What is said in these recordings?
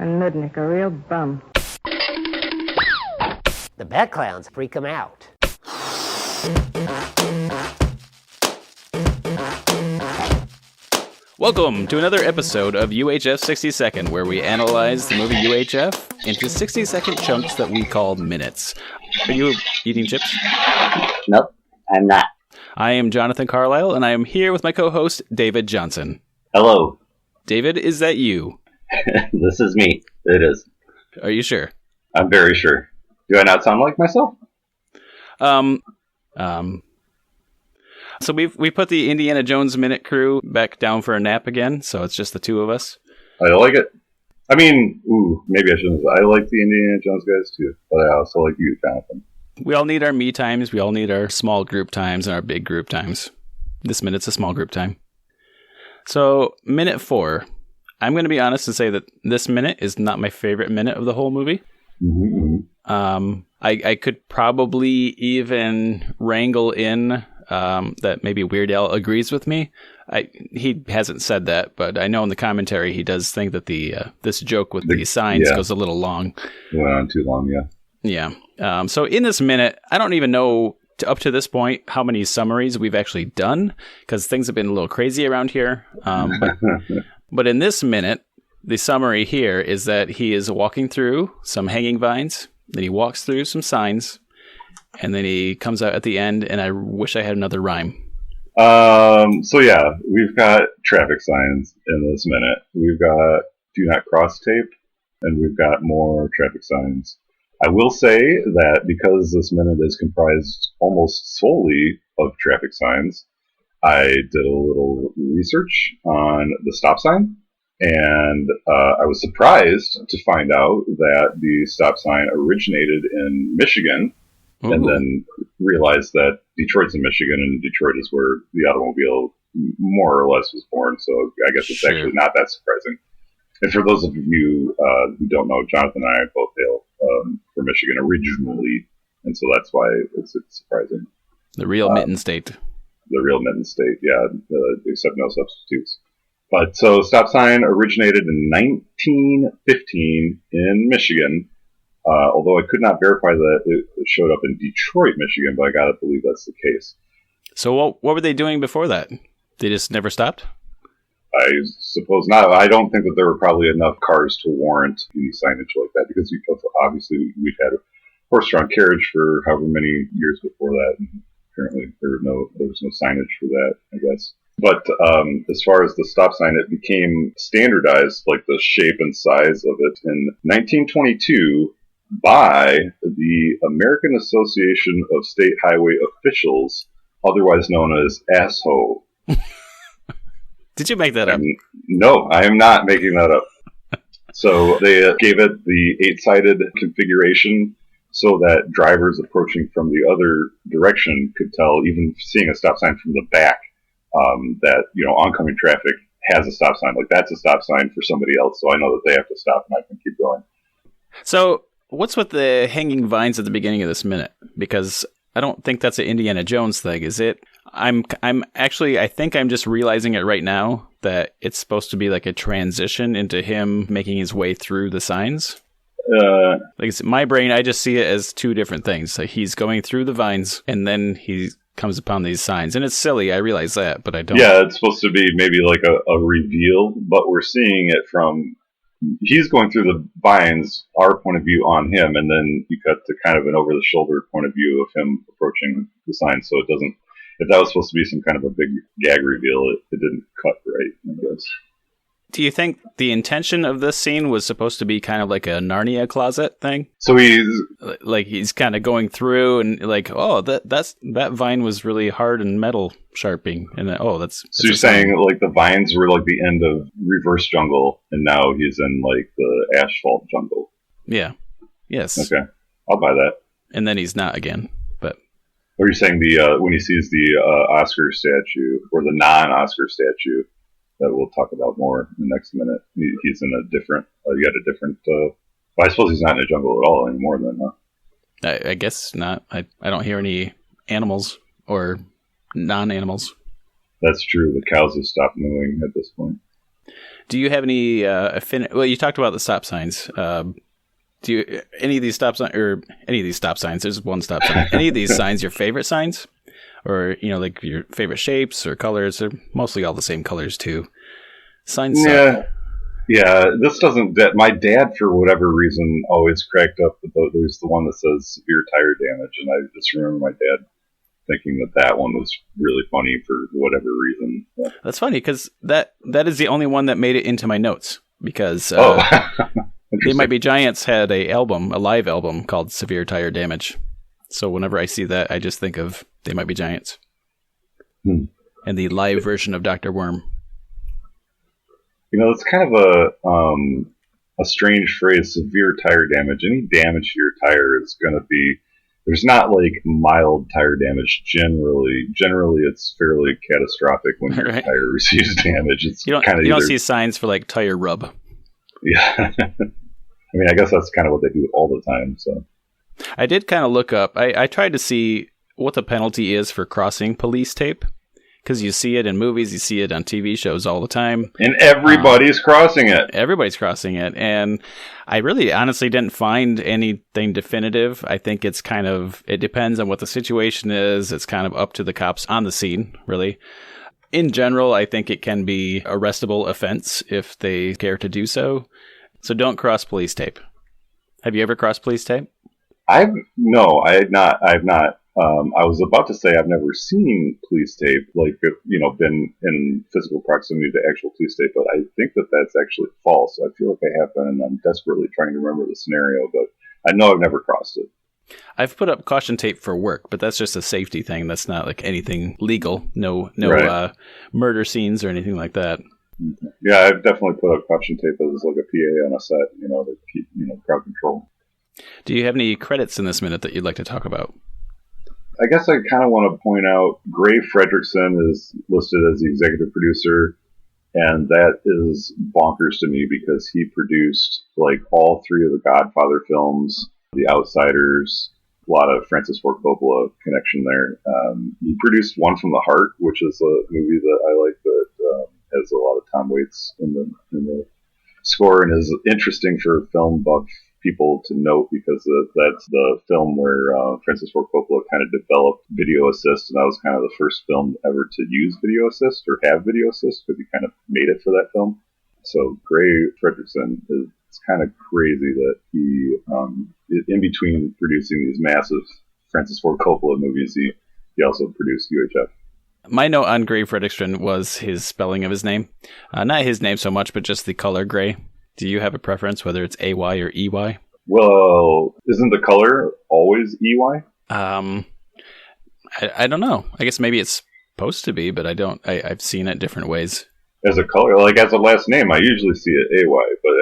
A nudnik, a real bum. The bat clowns freak him out. Welcome to another episode of UHF 60 Second, where we analyze the movie UHF into 60-second chunks that we call minutes. Are you eating chips? Nope, I'm not. I am Jonathan Carlisle, and I am here with my co-host, David Johnson. Hello. David, is that you? This is me. It is. Are you sure? I'm very sure. Do I not sound like myself? So we put the Indiana Jones Minute crew back down for a nap again, so it's just the two of us. I like it. I mean, maybe I shouldn't. I like the Indiana Jones guys too, but I also like you, Jonathan. We all need our me times. We all need our small group times and our big group times. This minute's a small group time. So, minute 4. I'm going to be honest and say that this minute is not my favorite minute of the whole movie. Mm-hmm. I could probably even wrangle in that maybe Weird Al agrees with me. He hasn't said that, but I know in the commentary he does think that this joke with the signs goes a little long. Went on too long, yeah. Yeah. So in this minute, I don't even know up to this point how many summaries we've actually done, because things have been a little crazy around here. But in this minute, the summary here is that he is walking through some hanging vines, then he walks through some signs, and then he comes out at the end, and I wish I had another rhyme. So yeah, we've got traffic signs in this minute. We've got do not cross tape, and we've got more traffic signs. I will say that because this minute is comprised almost solely of traffic signs, I did a little research on the stop sign, and I was surprised to find out that the stop sign originated in Michigan. Ooh. And then realized that Detroit's in Michigan, and Detroit is where the automobile more or less was born. So I guess it's actually not that surprising. And for those of you who don't know, Jonathan and I both hail from Michigan originally, and so that's why it's surprising. The real Mitten State. The real Mitten State, yeah, except no substitutes. But so stop sign originated in 1915 in Michigan. Although I could not verify that it showed up in Detroit, Michigan, but I gotta believe that's the case. So what were they doing before that? They just never stopped? I suppose not. I don't think that there were probably enough cars to warrant any signage like that, because obviously we've had horse-drawn carriage for however many years before that, and apparently there was no signage for that, I guess. But as far as the stop sign, it became standardized, like the shape and size of it, in 1922 by the American Association of State Highway Officials, otherwise known as ASHO. Did you make that up? No, I am not making that up. So they gave it the 8-sided configuration so that drivers approaching from the other direction could tell, even seeing a stop sign from the back, that oncoming traffic has a stop sign. Like, that's a stop sign for somebody else, so I know that they have to stop and I can keep going. So what's with the hanging vines at the beginning of this minute? Because I don't think that's an Indiana Jones thing, is it? I think I'm just realizing it right now that it's supposed to be like a transition into him making his way through the signs. My brain, I just see it as two different things. Like, he's going through the vines, and then he comes upon these signs. And it's silly, I realize that, but I don't. Yeah, it's supposed to be maybe like a reveal, but we're seeing it from... He's going through the vines, our point of view on him, and then you cut to kind of an over-the-shoulder point of view of him approaching the sign, so it doesn't... If that was supposed to be some kind of a big gag reveal, it didn't cut right, I guess. Do you think the intention of this scene was supposed to be kind of like a Narnia closet thing? So he's kind of going through and like, oh, that vine was really hard and metal sharpening, and then, that's. So you're saying like the vines were like the end of Reverse Jungle, and now he's in like the Asphalt Jungle. Yeah. Yes. Okay, I'll buy that. And then he's not again, but. Or you're saying when he sees the Oscar statue or the non-Oscar statue that we'll talk about more in the next minute. He's in a different. Well, I suppose he's not in a jungle at all anymore. Then, huh? I guess not. I don't hear any animals or non-animals. That's true. The cows have stopped mooing at this point. Do you have any affinity? Well, you talked about the stop signs. Do you any of these stop signs or any of these stop signs? There's one stop sign. Any of these signs your favorite signs, or like your favorite shapes or colors? They're mostly all the same colors too. Signs. Yeah. This doesn't. My dad, for whatever reason, always cracked up about. There's the one that says severe tire damage, and I just remember my dad thinking that one was really funny for whatever reason. Yeah. That's funny because that is the only one that made it into my notes because. They Might Be Giants had a live album called Severe Tire Damage. So whenever I see that, I just think of They Might Be Giants. And the live version of Dr. Worm. It's kind of a strange phrase, severe tire damage. Any damage to your tire is going to be, there's not like mild tire damage generally. Generally, it's fairly catastrophic when your tire receives damage. It's you don't see signs for like tire rub. Yeah. I mean, I guess that's kind of what they do all the time. So, I did kind of look up. I tried to see what the penalty is for crossing police tape, because you see it in movies, you see it on TV shows all the time, and everybody's crossing it. Everybody's crossing it, and I really, honestly, didn't find anything definitive. I think it's it depends on what the situation is. It's kind of up to the cops on the scene, really. In general, I think it can be arrestable offense if they care to do so. So don't cross police tape. Have you ever crossed police tape? No, I had not. I've not. I was about to say I've never seen police tape, been in physical proximity to actual police tape, but I think that that's actually false. I feel like I have been, and I'm desperately trying to remember the scenario, but I know I've never crossed it. I've put up caution tape for work, but that's just a safety thing. That's not like anything legal. No murder scenes or anything like that. Yeah, I've definitely put up caution tape as like a PA on a set, to keep, crowd control. Do you have any credits in this minute that you'd like to talk about? I guess I kind of want to point out Gray Fredrickson is listed as the executive producer, and that is bonkers to me because he produced like all three of the Godfather films, The Outsiders, a lot of Francis Ford Coppola connection there. He produced One from the Heart, which is a movie that I like that has a lot of Tom Waits in the score and is interesting for film buff people to note because that's the film where Francis Ford Coppola kind of developed video assist, and that was kind of the first film ever to use video assist or have video assist because he kind of made it for that film. So Gray Fredrickson, it's kind of crazy that he, in between producing these massive Francis Ford Coppola movies, he also produced UHF. My note on Gray Fredrickson was his spelling of his name. Not his name so much, but just the color gray. Do you have a preference, whether it's AY or EY? Well, isn't the color always EY? I don't know. I guess maybe it's supposed to be, but I don't. I've seen it different ways. As a color, like as a last name, I usually see it AY, but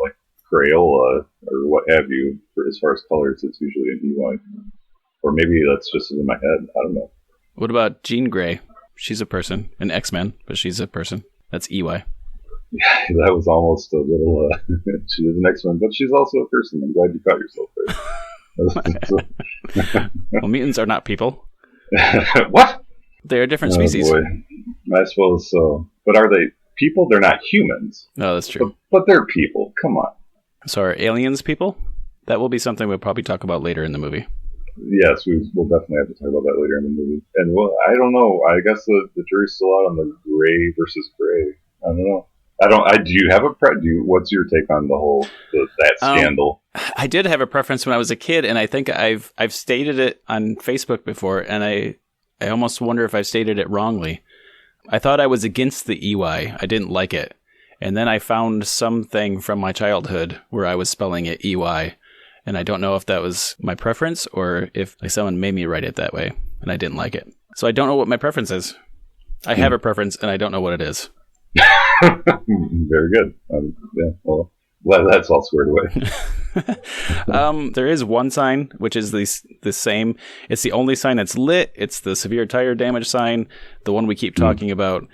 like Crayola or what have you, as far as colors, it's usually an EY. Or maybe that's just in my head. I don't know. What about Jean Grey? She's a person, an X-Men, but she's a person. That's EY. Yeah, that was almost a little. She is an X-Men, but she's also a person. I'm glad you caught yourself there. Well, mutants are not people. What? They're a different species. Boy. I suppose so. But are they people? They're not humans. No, that's true. But they're people. Come on. So are aliens people? That will be something we'll probably talk about later in the movie. Yes, we'll definitely have to talk about that later in the movie. And well, I don't know. I guess the jury's still out on the Gray versus Gray. I don't know. Do you have what's your take on the whole that scandal? I did have a preference when I was a kid, and I think I've stated it on Facebook before, and I almost wonder if I've stated it wrongly. I thought I was against the EY. I didn't like it. And then I found something from my childhood where I was spelling it EY. And I don't know if that was my preference or if someone made me write it that way, and I didn't like it. So I don't know what my preference is. I have a preference, and I don't know what it is. Very good. Yeah, well, that's all squared away. There is one sign, which is the same. It's the only sign that's lit. It's the severe tire damage sign, the one we keep talking about.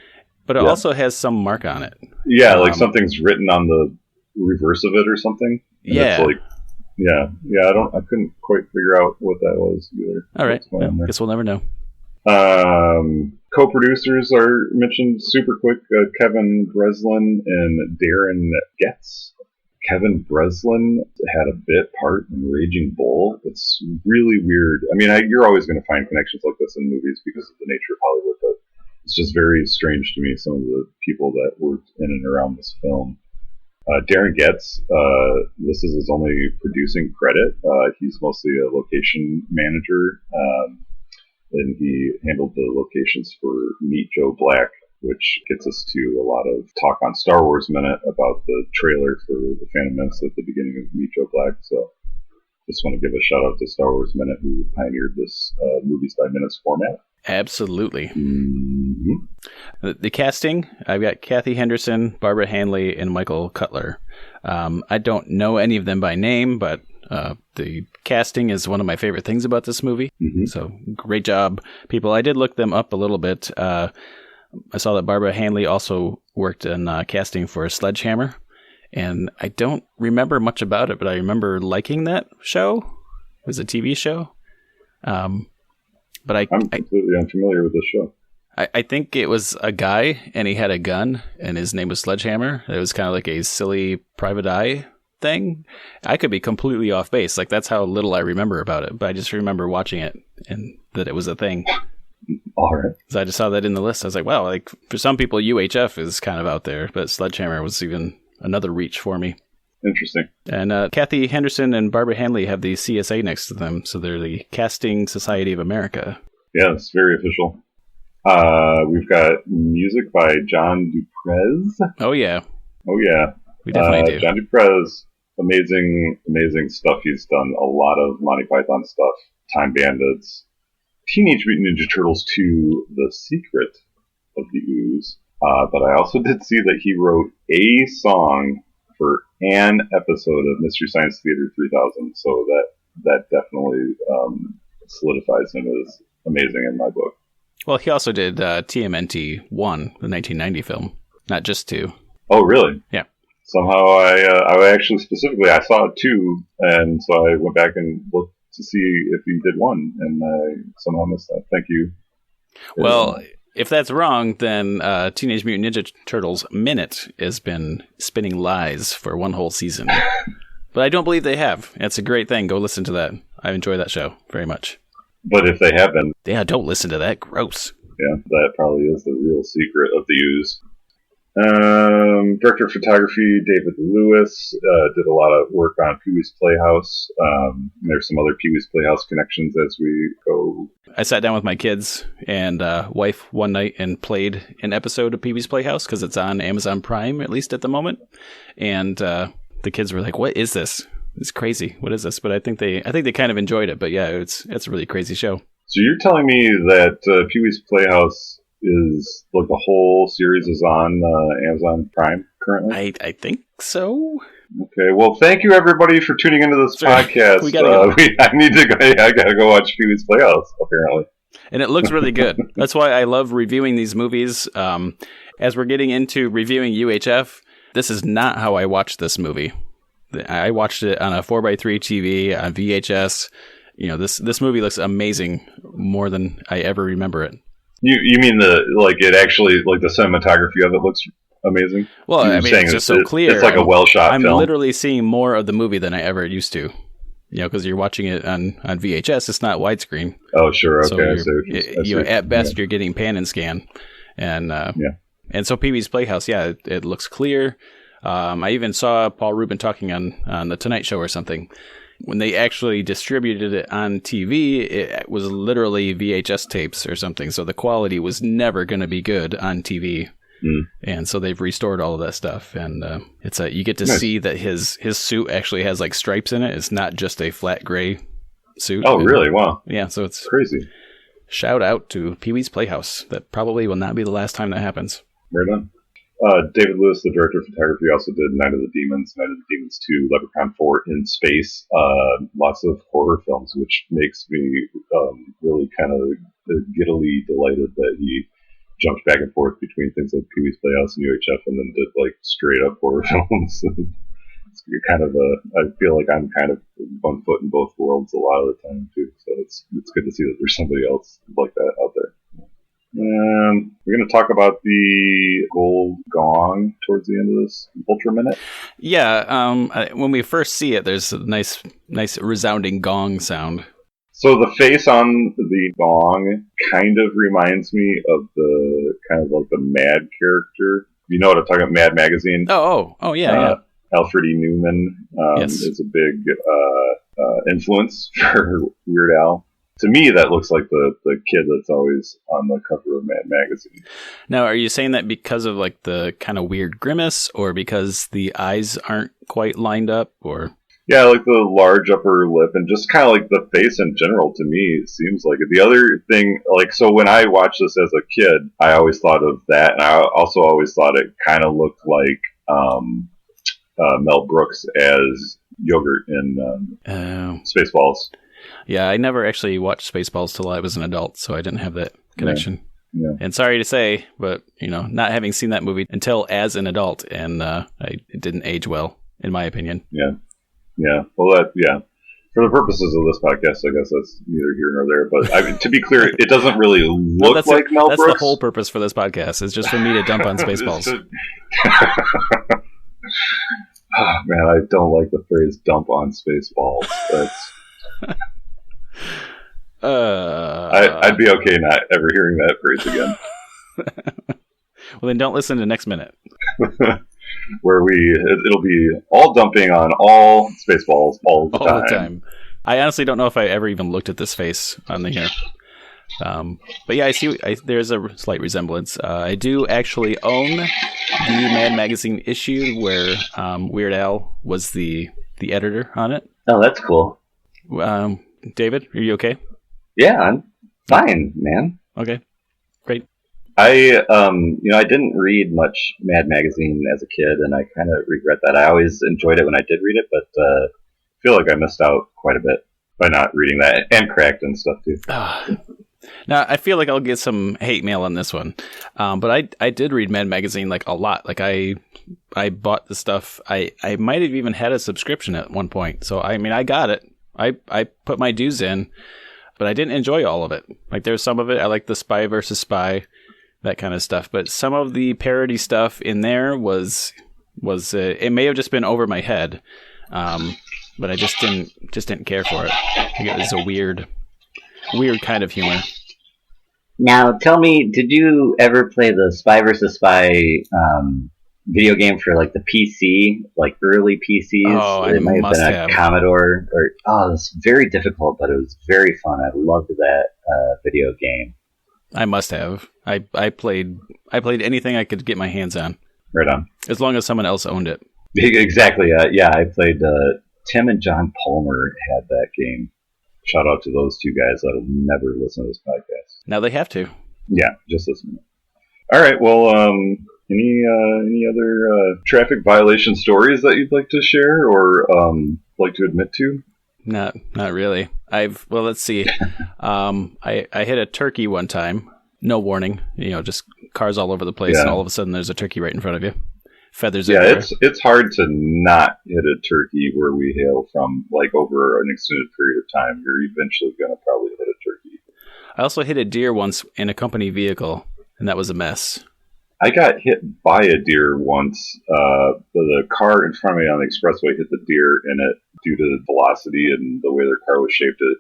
But it also has some mark on it. Yeah, like something's written on the reverse of it or something. Yeah. I couldn't quite figure out what that was either. All right. Well, guess we'll never know. Co-producers are mentioned super quick. Kevin Breslin and Darren Getz. Kevin Breslin had a bit part in Raging Bull. It's really weird. I mean, you're always going to find connections like this in movies because of the nature of Hollywood, but it's just very strange to me, some of the people that worked in and around this film. Darren Getz, this is his only producing credit. He's mostly a location manager, and he handled the locations for Meet Joe Black, which gets us to a lot of talk on Star Wars Minute about the trailer for The Phantom Menace at the beginning of Meet Joe Black. So just want to give a shout out to Star Wars Minute, who pioneered this movies by minutes format. Absolutely. Mm-hmm. The casting, I've got Kathy Henderson, Barbara Hanley, and Michael Cutler. I don't know any of them by name, but the casting is one of my favorite things about this movie. Mm-hmm. So great job, people. I did look them up a little bit. I saw that Barbara Hanley also worked in casting for Sledgehammer, and I don't remember much about it, but I remember liking that show. It was a TV show. But I'm completely unfamiliar with this show. I think it was a guy, and he had a gun, and his name was Sledgehammer. It was kind of like a silly private eye thing. I could be completely off base. Like, that's how little I remember about it, but I just remember watching it and that it was a thing. All right. So I just saw that in the list. I was like, wow, like for some people, UHF is kind of out there, but Sledgehammer was even another reach for me. Interesting. And Kathy Henderson and Barbara Hanley have the CSA next to them, so they're the Casting Society of America. Yeah, it's very official. We've got music by John Duprez. Oh, yeah. Oh, yeah. We definitely do. John Duprez, amazing stuff. He's done a lot of Monty Python stuff, Time Bandits, Teenage Mutant Ninja Turtles 2, The Secret of the Ooze. But I also did see that he wrote a song for an episode of Mystery Science Theater 3000, so that definitely solidifies him as amazing in my book. Well, he also did TMNT 1, the 1990 film, not just 2. Oh, really? Yeah. Somehow I actually specifically, I saw 2, and so I went back and looked to see if he did 1, and I somehow missed that. Thank you. Well, if that's wrong, then Teenage Mutant Ninja Turtles Minute has been spinning lies for one whole season. But I don't believe they have. It's a great thing. Go listen to that. I enjoy that show very much. But if they have been... Yeah, don't listen to that. Gross. Yeah, that probably is the real secret of the ooze. Director of photography, David Lewis, did a lot of work on Pee-wee's Playhouse. There's some other Pee-wee's Playhouse connections as we go. I sat down with my kids and wife one night and played an episode of Pee-wee's Playhouse because it's on Amazon Prime, at least at the moment. And the kids were like, "What is this? It's crazy. What is this?" But I think they kind of enjoyed it. But yeah, it's a really crazy show. So you're telling me that Pee-wee's Playhouse is like the whole series is on Amazon Prime currently? I think so. Okay, well, thank you everybody for tuning into this podcast. We gotta go. I gotta go watch Pee-wee's Playhouse apparently, and it looks really good. That's why I love reviewing these movies. As we're getting into reviewing UHF, this is not how I watched this movie. I watched it on a 4x3 TV on VHS. You know, this movie looks amazing, more than I ever remember it. You mean it actually, like the cinematography of it looks amazing? Well, I mean, it's just so clear. It's like a well-shot film. I'm literally seeing more of the movie than I ever used to. You know, because you're watching it on VHS, it's not widescreen. Oh, sure, okay. So at best, you're getting pan and scan. And and so Pee-wee's Playhouse, it looks clear. I even saw Paul Rubin talking on The Tonight Show or something. When they actually distributed it on TV, it was literally VHS tapes or something. So the quality was never going to be good on TV. Mm. And so they've restored all of that stuff. And it's you get to see that his suit actually has like stripes in it. It's not just a flat gray suit. Oh, really? Wow. Yeah, so it's crazy. Shout out to Pee-wee's Playhouse. That probably will not be the last time that happens. Right on. David Lewis, the director of photography, also did Night of the Demons, Night of the Demons 2, Leprechaun 4, In Space, lots of horror films, which makes me really kind of giddily delighted that he jumped back and forth between things like Pee-wee's Playhouse and UHF and then did like straight up horror films. It's kind of I feel like I'm kind of one foot in both worlds a lot of the time too, so it's good to see that there's somebody else like that out there. We're going to talk about the gold gong towards the end of this Ultra Minute. Yeah, when we first see it, there's a nice resounding gong sound. So the face on the gong kind of reminds me of the kind of like the Mad character. You know what I'm talking about? Mad Magazine. Oh, yeah. Alfred E. Newman yes. is a big influence for Weird Al. To me, that looks like the kid that's always on the cover of Mad Magazine. Now, are you saying that because of like the kind of weird grimace, or because the eyes aren't quite lined up, or? Yeah, like the large upper lip, and just kind of like the face in general. To me, it seems like it. The other thing, like, so when I watched this as a kid, I always thought of that, and I also always thought it kind of looked like Mel Brooks as Yogurt in Spaceballs. Yeah, I never actually watched Spaceballs till I was an adult, so I didn't have that connection. Yeah. And sorry to say, but, not having seen that movie until as an adult, and it didn't age well, in my opinion. Yeah. Well, for the purposes of this podcast, I guess that's neither here nor there. But I mean, to be clear, it doesn't really look like Mel Brooks. That's the whole purpose for this podcast, is just for me to dump on Spaceballs. Oh, man, I don't like the phrase "dump on Spaceballs." That's... I'd be okay not ever hearing that phrase again. Well, then don't listen to next minute. Where it'll be all dumping on all Spaceballs all the time. I honestly don't know if I ever even looked at this face on the here. But yeah, I see. There's a slight resemblance. I do actually own the Mad Magazine issue where Weird Al was the editor on it. Oh, that's cool. David, are you okay? Yeah, I'm fine, man. Okay, great. I didn't read much Mad Magazine as a kid, and I kind of regret that. I always enjoyed it when I did read it, but I feel like I missed out quite a bit by not reading that, and Cracked and stuff too. Now, I feel like I'll get some hate mail on this one, but I did read Mad Magazine like a lot. Like I bought the stuff. I might have even had a subscription at one point. So I mean, I got it. I put my dues in, but I didn't enjoy all of it. Like there's some of it I like, the Spy versus Spy, that kind of stuff. But some of the parody stuff in there was it may have just been over my head, but I just didn't care for it. I think it was a weird kind of humor. Now, tell me, did you ever play the Spy vs. Spy video game for like the PC, like early PCs? Oh, it might have been a Commodore, it was very difficult, but it was very fun. I loved that video game. I must have. I played anything I could get my hands on. Right on. As long as someone else owned it. Exactly. Yeah, I played. Tim and John Palmer had that game. Shout out to those two guys that'll never listen to this podcast. Now they have to. Yeah, just listen. All right. Well, any other traffic violation stories that you'd like to share or like to admit to? Not really. Let's see. I hit a turkey one time. No warning. Just cars all over the place, and all of a sudden there's a turkey right in front of you. Feathers everywhere. It's hard to not hit a turkey where we hail from, like over an extended period of time. You're eventually going to probably hit a turkey. I also hit a deer once in a company vehicle, and that was a mess. I got hit by a deer once. The car in front of me on the expressway hit the deer, and it, due to the velocity and the way their car was shaped, it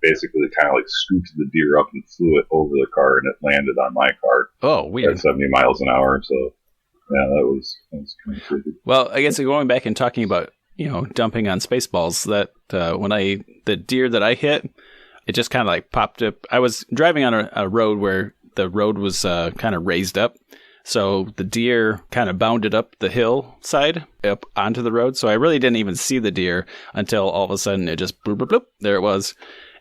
basically kind of like scooped the deer up and flew it over the car, and it landed on my car. Oh, weird. At 70 miles an hour, so... Yeah, that was kind of creepy. Well, I guess going back and talking about, dumping on Spaceballs, that the deer that I hit, it just kind of like popped up. I was driving on a road where the road was kind of raised up. So the deer kind of bounded up the hillside up onto the road. So I really didn't even see the deer until all of a sudden it just bloop, bloop, bloop. There it was.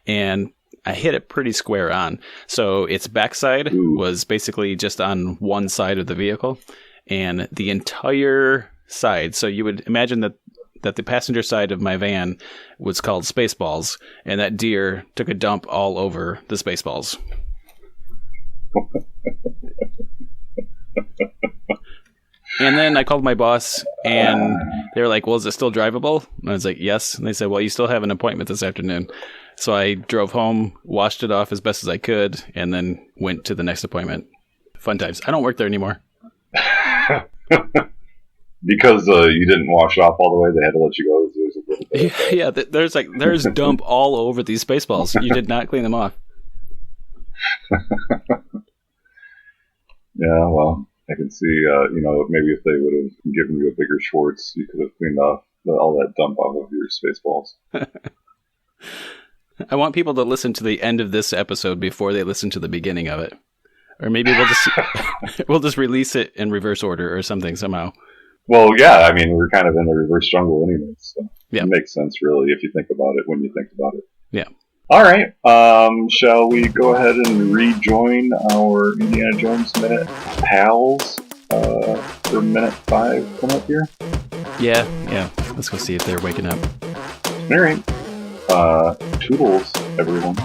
And I hit it pretty square on. So its backside was basically just on one side of the vehicle. And the entire side, so you would imagine that the passenger side of my van was called Spaceballs, and that deer took a dump all over the Spaceballs. And then I called my boss, and they were like, well, is it still drivable? And I was like, yes. And they said, well, you still have an appointment this afternoon. So I drove home, washed it off as best as I could, and then went to the next appointment. Fun times. I don't work there anymore. Because you didn't wash it off all the way, they had to let you go. There's a little bit Yeah, there's dump all over these Spaceballs. You did not clean them off. Yeah, well, I can see, maybe if they would have given you a bigger Schwartz, you could have cleaned off all that dump off of your Spaceballs. I want people to listen to the end of this episode before they listen to the beginning of it. Or maybe we'll just release it in reverse order or something somehow. Well, yeah, I mean, we're kind of in the reverse jungle anyway, so yeah. It makes sense, really, if you think about it when you think about it. Yeah. All right, shall we go ahead and rejoin our Indiana Jones Minute pals for minute 5 coming up here? Yeah. Let's go see if they're waking up. All right. Toodles, everyone.